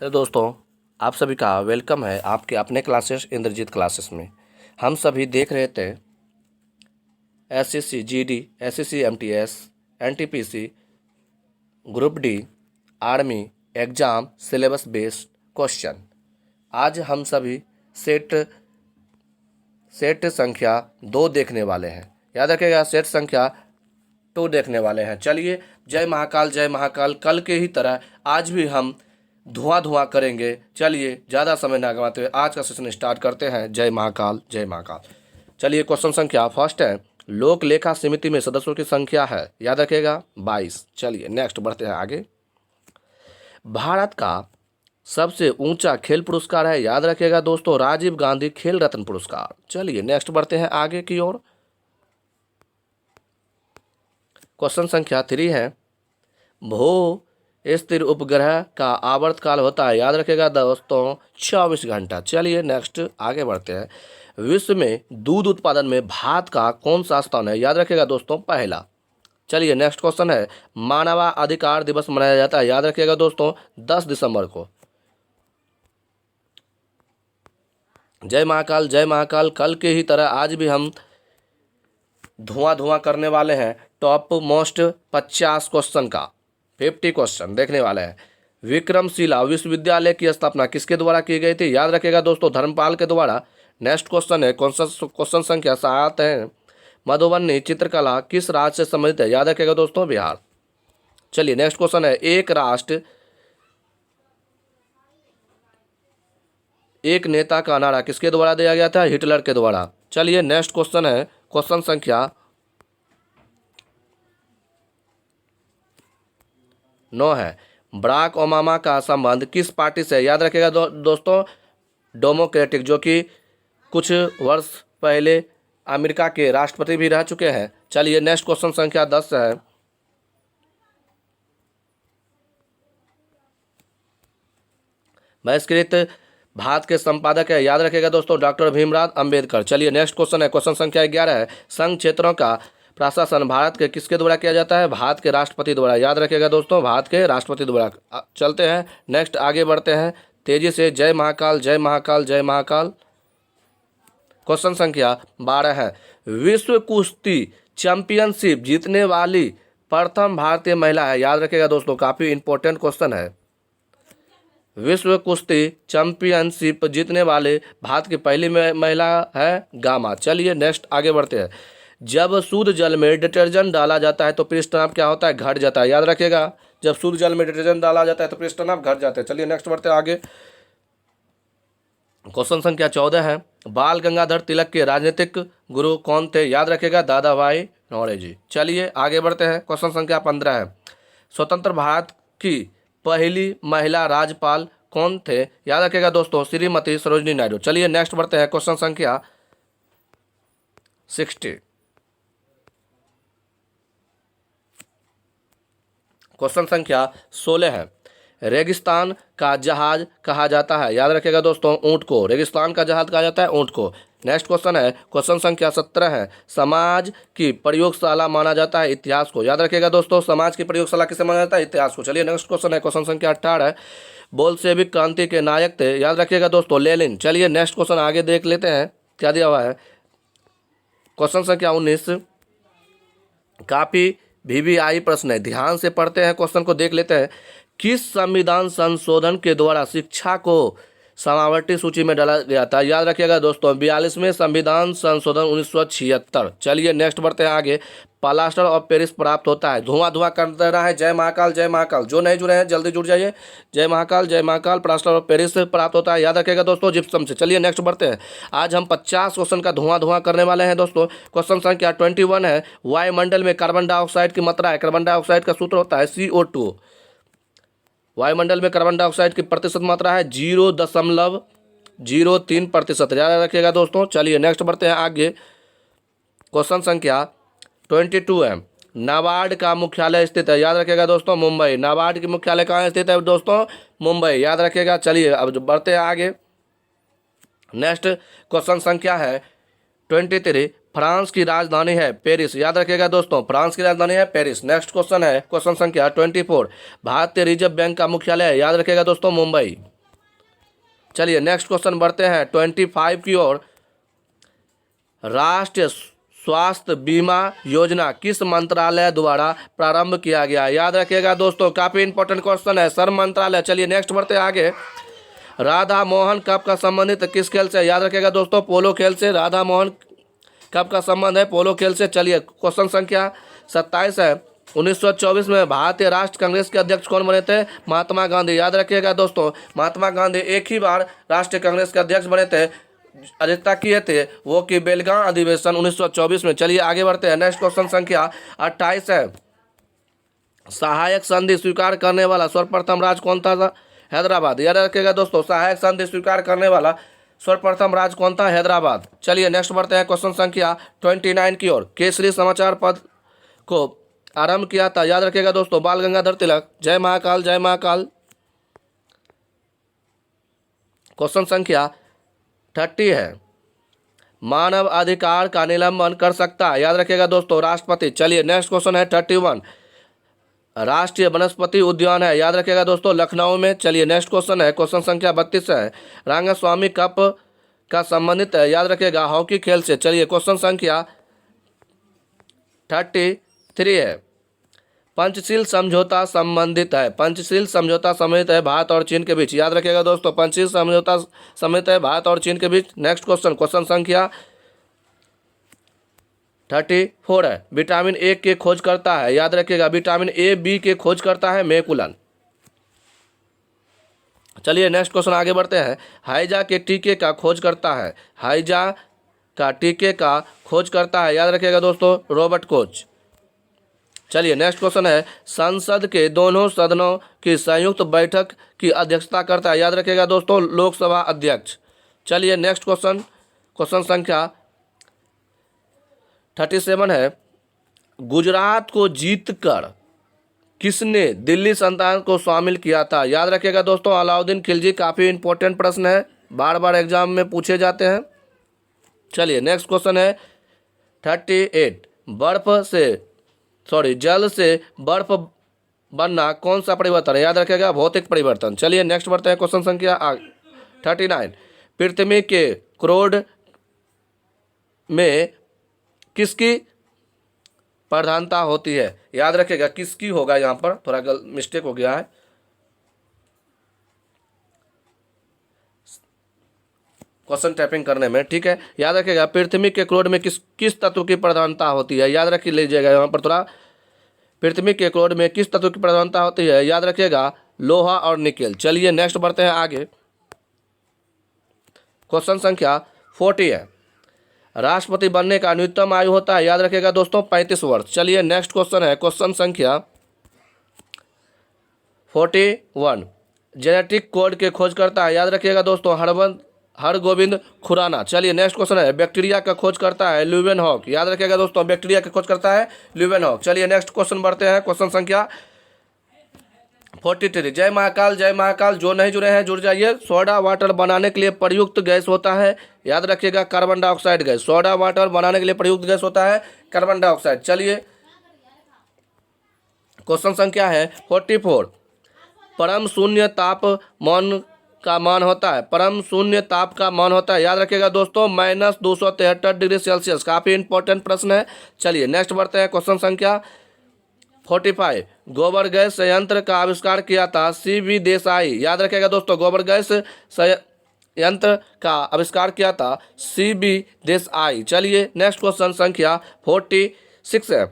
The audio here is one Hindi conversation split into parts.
हेलो दोस्तों, आप सभी का वेलकम है आपके अपने क्लासेस इंद्रजीत क्लासेस में। हम सभी देख रहे थे SSC GD, SSC MTS, NTPC, group D, army exam syllabus based question. आज हम सभी सेट सेट संख्या 2 देखने वाले हैं। याद रखिएगा, सेट संख्या 2 देखने वाले हैं। चलिए, जय महाकाल जय महाकाल। कल के ही तरह आज भी हम धुआं धुआं करेंगे। चलिए, ज़्यादा समय ना गंवाते हुए आज का सेशन स्टार्ट करते हैं। जय महाकाल जय महाकाल। चलिए, क्वेश्चन संख्या फर्स्ट है, लोक लेखा समिति में सदस्यों की संख्या है, याद रखिएगा 22। चलिए नेक्स्ट बढ़ते हैं आगे। भारत का सबसे ऊंचा खेल पुरस्कार है, याद रखिएगा दोस्तों, राजीव गांधी खेल रत्न पुरस्कार। चलिए नेक्स्ट बढ़ते हैं आगे की ओर। क्वेश्चन संख्या 3 है, भू स्थिर उपग्रह का आवर्तकाल होता है, याद रखिएगा दोस्तों 24 घंटा। चलिए नेक्स्ट आगे बढ़ते हैं। विश्व में दूध उत्पादन में भारत का कौन सा स्थान है, याद रखिएगा दोस्तों पहला। चलिए नेक्स्ट क्वेश्चन है, मानवाधिकार दिवस मनाया जाता है, याद रखिएगा दोस्तों 10 दिसंबर को। जय महाकाल जय महाकाल। कल के ही तरह आज भी हम धुआं धुआं करने वाले हैं। टॉप मोस्ट 50 क्वेश्चन का 50 क्वेश्चन देखने वाले हैं। विक्रमशिला विश्वविद्यालय की स्थापना किसके द्वारा की गई थी, याद रखिएगा दोस्तों धर्मपाल के द्वारा। नेक्स्ट क्वेश्चन है, क्वेश्चन संख्या 7 है, मधुबनी चित्रकला किस राज्य से संबंधित है, याद रखिएगा दोस्तों बिहार। चलिए नेक्स्ट क्वेश्चन है, एक राष्ट्र एक नेता का नारा किसके द्वारा दिया गया था, हिटलर के द्वारा। चलिए नेक्स्ट क्वेश्चन है, क्वेश्चन संख्या 9 है, बराक ओबामा का संबंध किस पार्टी से, याद रखिएगा दोस्तों डेमोक्रेटिक, जो कि कुछ वर्ष पहले अमेरिका के राष्ट्रपति भी रह चुके हैं। चलिए नेक्स्ट क्वेश्चन संख्या 10 है, बहिष्कृत भारत के संपादक है, याद रखिएगा दोस्तों डॉक्टर भीमराव अंबेडकर। चलिए नेक्स्ट क्वेश्चन है, क्वेश्चन संख्या 11 है, संघ क्षेत्रों का प्रशासन भारत के किसके द्वारा किया जाता है, भारत के राष्ट्रपति द्वारा, याद रखिएगा दोस्तों भारत के राष्ट्रपति द्वारा। चलते हैं नेक्स्ट आगे बढ़ते हैं तेजी से। जय महाकाल जय महाकाल जय महाकाल। क्वेश्चन संख्या 12 है, विश्व कुश्ती चैंपियनशिप जीतने वाली प्रथम भारतीय महिला है, याद रखिएगा दोस्तों काफी इंपॉर्टेंट क्वेश्चन है। विश्व कुश्ती चैंपियनशिप जीतने वाले भारत की पहली महिला है गामा। चलिए नेक्स्ट आगे बढ़ते हैं। जब शुद्ध जल में डिटर्जेंट डाला जाता है तो पृष्ठ तनाव क्या होता है, घट जाता है, याद रखिएगा जब शुद्ध जल में डिटर्जेंट डाला जाता है तो पृष्ठ तनाव घट जाते हैं। चलिए नेक्स्ट बढ़ते हैं आगे। क्वेश्चन संख्या 14 है, बाल गंगाधर तिलक के राजनीतिक गुरु कौन थे, याद रखिएगा दादा भाई नौरोजी। चलिए आगे बढ़ते हैं। क्वेश्चन संख्या 15 है, स्वतंत्र भारत की पहली महिला राज्यपाल कौन थे, याद रखिएगा दोस्तों श्रीमती सरोजिनी नायडू। चलिए नेक्स्ट बढ़ते हैं। क्वेश्चन संख्या 60, क्वेश्चन संख्या 16 है, रेगिस्तान का जहाज कहा जाता है, याद रखिएगा दोस्तों ऊंट को, रेगिस्तान का जहाज कहा जाता है ऊंट को। नेक्स्ट क्वेश्चन है, क्वेश्चन संख्या 17 है, समाज की प्रयोगशाला माना जाता है इतिहास को, याद रखिएगा दोस्तों समाज की प्रयोगशाला किसे माना जाता है, इतिहास को। चलिए नेक्स्ट क्वेश्चन है, क्वेश्चन संख्या 18 है, बोल्शेविक क्रांति के नायक थे, याद रखिएगा दोस्तों लेनिन। चलिए नेक्स्ट क्वेश्चन आगे देख लेते हैं क्या दिया हुआ है। क्वेश्चन संख्या 19 काफी वीवीआई प्रश्न है, ध्यान से पढ़ते हैं, क्वेश्चन को देख लेते हैं। किस संविधान संशोधन के द्वारा शिक्षा को समावर्ती सूची में डाला गया था, याद रखिएगा दोस्तों 42वें संविधान संशोधन 1976। चलिए नेक्स्ट बढ़ते हैं आगे। प्लास्टर ऑफ पेरिस प्राप्त होता है, धुआं धुआं कर देना है। जय महाकाल जय महाकाल। जो नहीं जुड़े हैं जल्दी जुड़ जाइए। जय महाकाल जय महाकाल। प्लास्टर ऑफ पेरिस प्राप्त होता है, याद रखिएगा दोस्तों जिप्सम से। चलिए नेक्स्ट बढ़ते हैं। आज हम 50 क्वेश्चन का धुआं धुआं करने वाले हैं दोस्तों। क्वेश्चन संख्या 21 है, वायुमंडल में कार्बन डाइऑक्साइड की मात्रा है, कार्बन डाइऑक्साइड का सूत्र होता है CO2। वायुमंडल में कार्बन डाइऑक्साइड की प्रतिशत मात्रा है 0.03%, याद रखिएगा दोस्तों। चलिए नेक्स्ट बढ़ते हैं आगे। क्वेश्चन संख्या 22 है, नाबार्ड का मुख्यालय स्थित है, याद रखिएगा दोस्तों मुंबई। नाबार्ड की मुख्यालय कहाँ स्थित है दोस्तों, मुंबई, याद रखिएगा। चलिए अब बढ़ते हैं आगे। नेक्स्ट क्वेश्चन संख्या है 23, फ्रांस की राजधानी है पेरिस, याद रखिएगा दोस्तों फ्रांस की राजधानी है पेरिस। नेक्स्ट क्वेश्चन है क्वेश्चन संख्या 24, भारतीय रिजर्व बैंक का मुख्यालय है, याद रखिएगा दोस्तों मुंबई। चलिए नेक्स्ट क्वेश्चन बढ़ते हैं 25 की ओर। राष्ट्रीय स्वास्थ्य बीमा योजना किस मंत्रालय द्वारा प्रारंभ किया गया? याद रखिएगा दोस्तों, काफी इंपॉर्टेंट क्वेश्चन है, श्रम मंत्रालय। चलिए नेक्स्ट बढ़ते हैं आगे। राधा मोहन कप का संबंधित किस खेल से? याद रखिएगा दोस्तों, पोलो खेल से। राधा मोहन कप का संबंध है पोलो खेल से। चलिए क्वेश्चन संख्या 27 है। 1924 में भारतीय राष्ट्र कांग्रेस के अध्यक्ष कौन बने थे? महात्मा गांधी। याद रखिएगा दोस्तों, महात्मा गांधी एक ही बार राष्ट्रीय कांग्रेस के अध्यक्ष बने थे, अध्यक्षता किए थे वो कि बेलगाम अधिवेशन 1924 में। चलिए आगे बढ़ते हैं। नेक्स्ट क्वेश्चन संख्या 28 है। सहायक संधि स्वीकार करने वाला सर्वप्रथम राज्य कौन था? हैदराबाद। याद रखिएगा दोस्तों, सहायक संधि स्वीकार करने वाला सर्वप्रथम राज्य कौन था? हैदराबाद। चलिए नेक्स्ट बढ़ते हैं क्वेश्चन संख्या 29 की ओर। केसरी समाचार पद को आरंभ किया था? याद रखिएगा दोस्तों, बाल गंगाधर तिलक। जय महाकाल, जय महाकाल। क्वेश्चन संख्या 30 है। मानव अधिकार का निलंबन कर सकता है? याद रखिएगा दोस्तों, राष्ट्रपति। चलिए नेक्स्ट क्वेश्चन है 31। राष्ट्रीय वनस्पति उद्यान है? याद रखिएगा दोस्तों, लखनऊ में। चलिए नेक्स्ट क्वेश्चन है, क्वेश्चन संख्या 32 है। रंगस्वामी कप का संबंधित है? याद रखिएगा, हॉकी खेल से। चलिए क्वेश्चन संख्या 33 है। पंचशील समझौता संबंधित है? पंचशील समझौता संबंधित है भारत और चीन के बीच। याद रखिएगा दोस्तों, पंचशील समझौता संबंधित है भारत और चीन के बीच। नेक्स्ट क्वेश्चन, क्वेश्चन संख्या 34 है। विटामिन ए के खोज करता है? याद रखिएगा, विटामिन ए बी के खोज करता है मैकुलन। चलिए नेक्स्ट क्वेश्चन आगे बढ़ते हैं। हाइजा के टीके का खोज करता है? हाइजा का टीके का खोज करता है? याद रखिएगा दोस्तों, रॉबर्ट कोच। चलिए नेक्स्ट क्वेश्चन है। संसद के दोनों सदनों की संयुक्त बैठक की अध्यक्षता करता है? याद रखिएगा दोस्तों, लोकसभा अध्यक्ष। चलिए नेक्स्ट क्वेश्चन, क्वेश्चन संख्या 37 है। गुजरात को जीतकर किसने दिल्ली सल्तनत को शामिल किया था? याद रखिएगा दोस्तों, अलाउद्दीन खिलजी। काफ़ी इंपॉर्टेंट प्रश्न है, बार बार एग्जाम में पूछे जाते हैं। चलिए नेक्स्ट क्वेश्चन है 38। जल से बर्फ बनना कौन सा परिवर्तन है? याद रखिएगा, भौतिक परिवर्तन। चलिए नेक्स्ट बढ़ते हैं क्वेश्चन संख्या 39। पृथ्वी के क्रोड में किसकी प्रधानता होती है? याद रखिएगा, किसकी होगा, यहाँ पर थोड़ा मिस्टेक हो गया है। क्वेश्चन टाइपिंग करने में, ठीक है। याद रखिएगा, पृथ्वी के क्रोड में किस तत्व की प्रधानता होती है? याद रख लीजिएगा यहाँ पर थोड़ा, पृथ्वी के क्रोड में किस तत्व की प्रधानता होती है? याद रखिएगा, लोहा और निकेल। चलिए नेक्स्ट बढ़ते हैं आगे। क्वेश्चन संख्या 40 है। राष्ट्रपति बनने का न्यूनतम आयु होता है? याद रखिएगा दोस्तों, 35 वर्ष। चलिए नेक्स्ट क्वेश्चन है, क्वेश्चन संख्या 41। जेनेटिक कोड के खोज करता है? याद रखिएगा दोस्तों, हरगोविंद खुराना। चलिए नेक्स्ट क्वेश्चन है। बैक्टीरिया का खोज करता है? ल्यूवेनहॉक। याद रखिएगा दोस्तों, बैक्टीरिया का खोज करता है ल्यूवेनहॉक। चलिए नेक्स्ट क्वेश्चन बढ़ते हैं, क्वेश्चन संख्या 43। जय महाकाल, जय महाकाल। जो नहीं जुड़े हैं जुड़ जाइए। सोडा वाटर बनाने के लिए प्रयुक्त गैस होता है? याद रखिएगा, carbon dioxide gas. Soda water बनाने के लिए प्रयुक्त गैस होता है कार्बन डाइऑक्साइड। चलिए क्वेश्चन संख्या है 44। परम शून्य तापमान का मान होता है? परम शून्य ताप का मान होता है? याद रखिएगा दोस्तों, -273 डिग्री सेल्सियस। काफ़ी इंपॉर्टेंट प्रश्न है। चलिए नेक्स्ट बढ़ते हैं, क्वेश्चन संख्या 45। गोबर गैस संयंत्र का आविष्कार किया था? CB देसाई। याद रखिएगा दोस्तों, गोबर गैस संयंत्र का आविष्कार किया था CB देसाई। चलिए नेक्स्ट क्वेश्चन संख्या 46 है।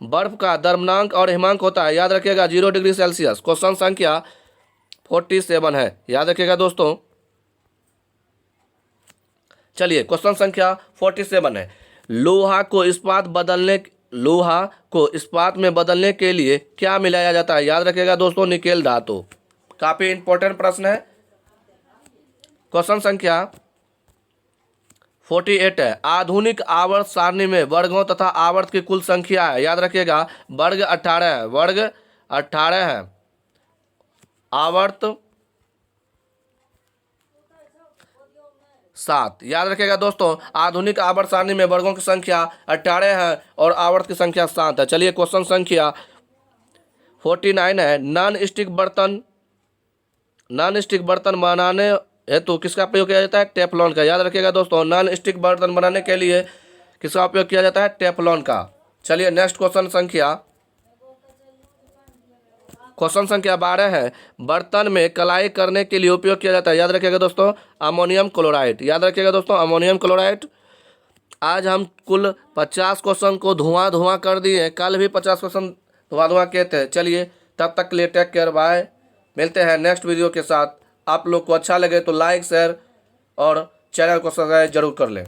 बर्फ का द्रव्यमानक और हिमांक होता है? याद रखिएगा, 0 डिग्री सेल्सियस। क्वेश्चन संख्या 47 है, याद रखिएगा दोस्तों। चलिए क्वेश्चन संख्या 47 है। लोहा को इस्पात में बदलने के लिए क्या मिलाया जाता है? याद रखिएगा दोस्तों, निकेल धातु। काफी इंपॉर्टेंट प्रश्न है। क्वेश्चन संख्या 48 है। आधुनिक आवर्त सारणी में वर्गों तथा आवर्त की कुल संख्या है? याद रखिएगा, वर्ग 18 है, वर्ग 18 है। आवर्त 7। याद रखिएगा दोस्तों, आधुनिक आवर्त सारणी में वर्गों की संख्या 18 है और आवर्त की संख्या 7 है। चलिए क्वेश्चन संख्या 49 है। नॉन स्टिक बर्तन बनाने हेतु किसका प्रयोग किया जाता है? टेफ्लॉन का। याद रखिएगा दोस्तों, नॉन स्टिक बर्तन बनाने के लिए किसका उपयोग किया जाता है? टेफ्लॉन का। चलिए नेक्स्ट क्वेश्चन संख्या 12 है, बर्तन में कलाई करने के लिए उपयोग किया जाता है। याद रखिएगा दोस्तों, अमोनियम क्लोराइड। याद रखिएगा दोस्तों, अमोनियम क्लोराइड। आज हम कुल 50 क्वेश्चन को धुआं धुआं कर दिए, कल भी 50 क्वेश्चन धुआं धुआं किए थे। चलिए तब तक के लिए टेक केयर, बाय। मिलते हैं नेक्स्ट वीडियो के साथ। आप लोग को अच्छा लगे तो लाइक शेयर और चैनल को सब्सक्राइब जरूर कर लें।